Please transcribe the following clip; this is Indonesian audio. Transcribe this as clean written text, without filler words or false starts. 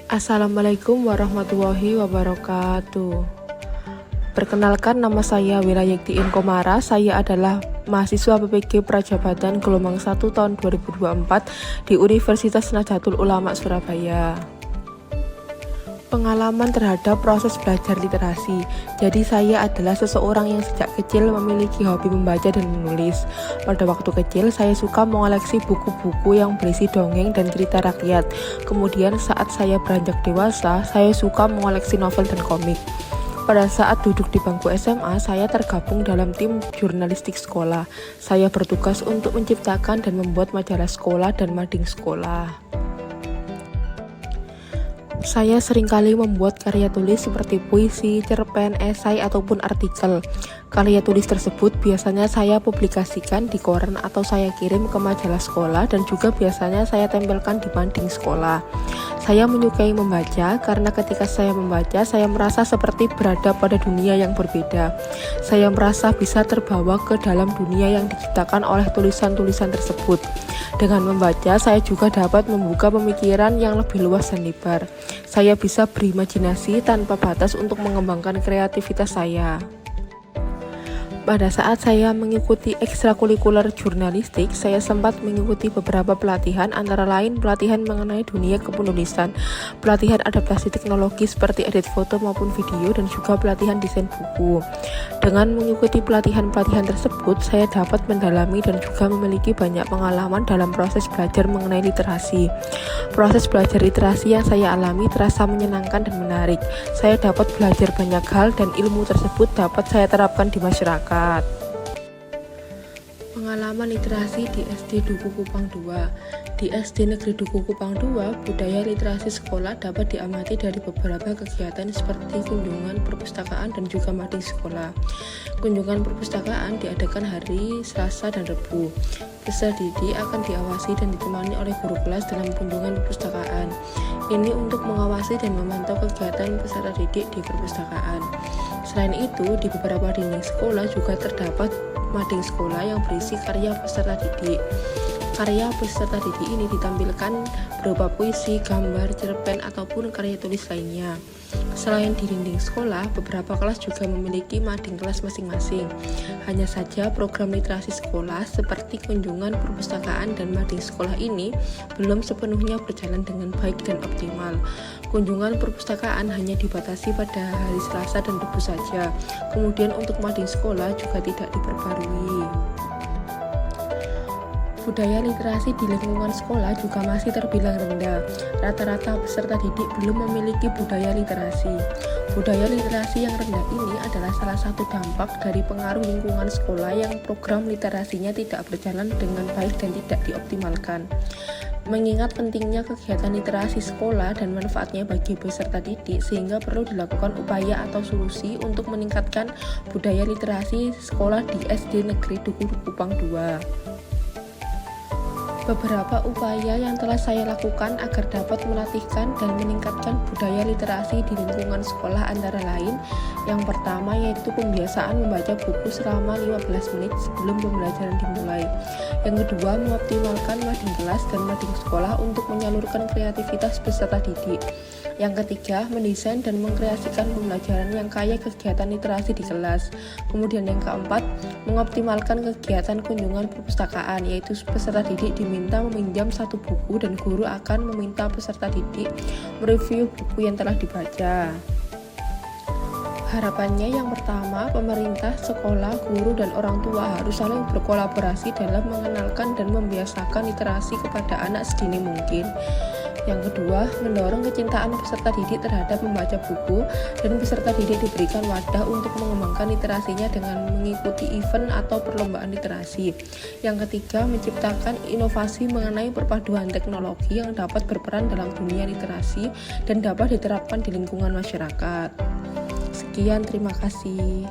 Assalamualaikum warahmatullahi wabarakatuh. Perkenalkan, nama saya Wirayekti Inkomara. Saya adalah mahasiswa PPG Prajabatan gelombang 1 tahun 2024 di Universitas Nahdlatul Ulama Surabaya. Pengalaman terhadap proses belajar literasi. Jadi saya adalah seseorang yang sejak kecil memiliki hobi membaca dan menulis. Pada waktu kecil saya suka mengoleksi buku-buku yang berisi dongeng dan cerita rakyat. Kemudian saat saya beranjak dewasa, saya suka mengoleksi novel dan komik. Pada saat duduk di bangku SMA, saya tergabung dalam tim jurnalistik sekolah. Saya bertugas untuk menciptakan dan membuat majalah sekolah dan mading sekolah. Saya seringkali membuat karya tulis seperti puisi, cerpen, esai, ataupun artikel. Karya tulis tersebut biasanya saya publikasikan di koran atau saya kirim ke majalah sekolah, dan juga biasanya saya tempelkan di mading sekolah. Saya menyukai membaca karena ketika saya membaca, saya merasa seperti berada pada dunia yang berbeda. Saya merasa bisa terbawa ke dalam dunia yang diciptakan oleh tulisan-tulisan tersebut. Dengan membaca, saya juga dapat membuka pemikiran yang lebih luas dan lebar. Saya bisa berimajinasi tanpa batas untuk mengembangkan kreativitas saya. Pada saat saya mengikuti ekstrakurikuler jurnalistik, saya sempat mengikuti beberapa pelatihan, antara lain pelatihan mengenai dunia kepenulisan, pelatihan adaptasi teknologi seperti edit foto maupun video, dan juga pelatihan desain buku. Dengan mengikuti pelatihan-pelatihan tersebut, saya dapat mendalami dan juga memiliki banyak pengalaman dalam proses belajar mengenai literasi. Proses belajar literasi yang saya alami terasa menyenangkan dan menarik. Saya dapat belajar banyak hal dan ilmu tersebut dapat saya terapkan di masyarakat. Pengalaman literasi di SD Duku Kupang II. Di SD Negeri Duku Kupang II, budaya literasi sekolah dapat diamati dari beberapa kegiatan seperti kunjungan perpustakaan dan juga mading sekolah. Kunjungan perpustakaan diadakan hari Selasa dan Rabu. Peserta didik akan diawasi dan ditemani oleh guru kelas dalam kunjungan perpustakaan. Ini untuk mengawasi dan memantau kegiatan peserta didik di perpustakaan. Selain itu, di beberapa dinding sekolah juga terdapat mading sekolah yang berisi karya peserta didik. Karya peserta didik ini ditampilkan berupa puisi, gambar, cerpen, ataupun karya tulis lainnya. Selain di dinding sekolah, beberapa kelas juga memiliki mading kelas masing-masing. Hanya saja program literasi sekolah seperti kunjungan perpustakaan dan mading sekolah ini belum sepenuhnya berjalan dengan baik dan optimal. Kunjungan perpustakaan hanya dibatasi pada hari Selasa dan Rabu saja. Kemudian untuk mading sekolah juga tidak diperbarui. Budaya literasi di lingkungan sekolah juga masih terbilang rendah. Rata-rata peserta didik belum memiliki budaya literasi. Budaya literasi yang rendah ini adalah salah satu dampak dari pengaruh lingkungan sekolah yang program literasinya tidak berjalan dengan baik dan tidak dioptimalkan. Mengingat pentingnya kegiatan literasi sekolah dan manfaatnya bagi peserta didik, sehingga perlu dilakukan upaya atau solusi untuk meningkatkan budaya literasi sekolah di SD Negeri Duku Kupang II. Beberapa upaya yang telah saya lakukan agar dapat melatihkan dan meningkatkan budaya literasi di lingkungan sekolah antara lain, yang pertama yaitu pembiasaan membaca buku selama 15 menit sebelum pembelajaran dimulai. Yang kedua, mengoptimalkan mading kelas dan mading sekolah untuk menyalurkan kreativitas peserta didik. Yang ketiga, mendesain dan mengkreasikan pembelajaran yang kaya kegiatan literasi di kelas. Kemudian yang keempat, mengoptimalkan kegiatan kunjungan perpustakaan, yaitu peserta didik diminta meminjam satu buku dan guru akan meminta peserta didik mereview buku yang telah dibaca. Harapannya yang pertama, pemerintah, sekolah, guru, dan orang tua harus saling berkolaborasi dalam mengenalkan dan membiasakan literasi kepada anak sedini mungkin. Yang kedua, mendorong kecintaan peserta didik terhadap membaca buku, dan peserta didik diberikan wadah untuk mengembangkan literasinya dengan mengikuti event atau perlombaan literasi. Yang ketiga, menciptakan inovasi mengenai perpaduan teknologi yang dapat berperan dalam dunia literasi dan dapat diterapkan di lingkungan masyarakat. Sekian, terima kasih.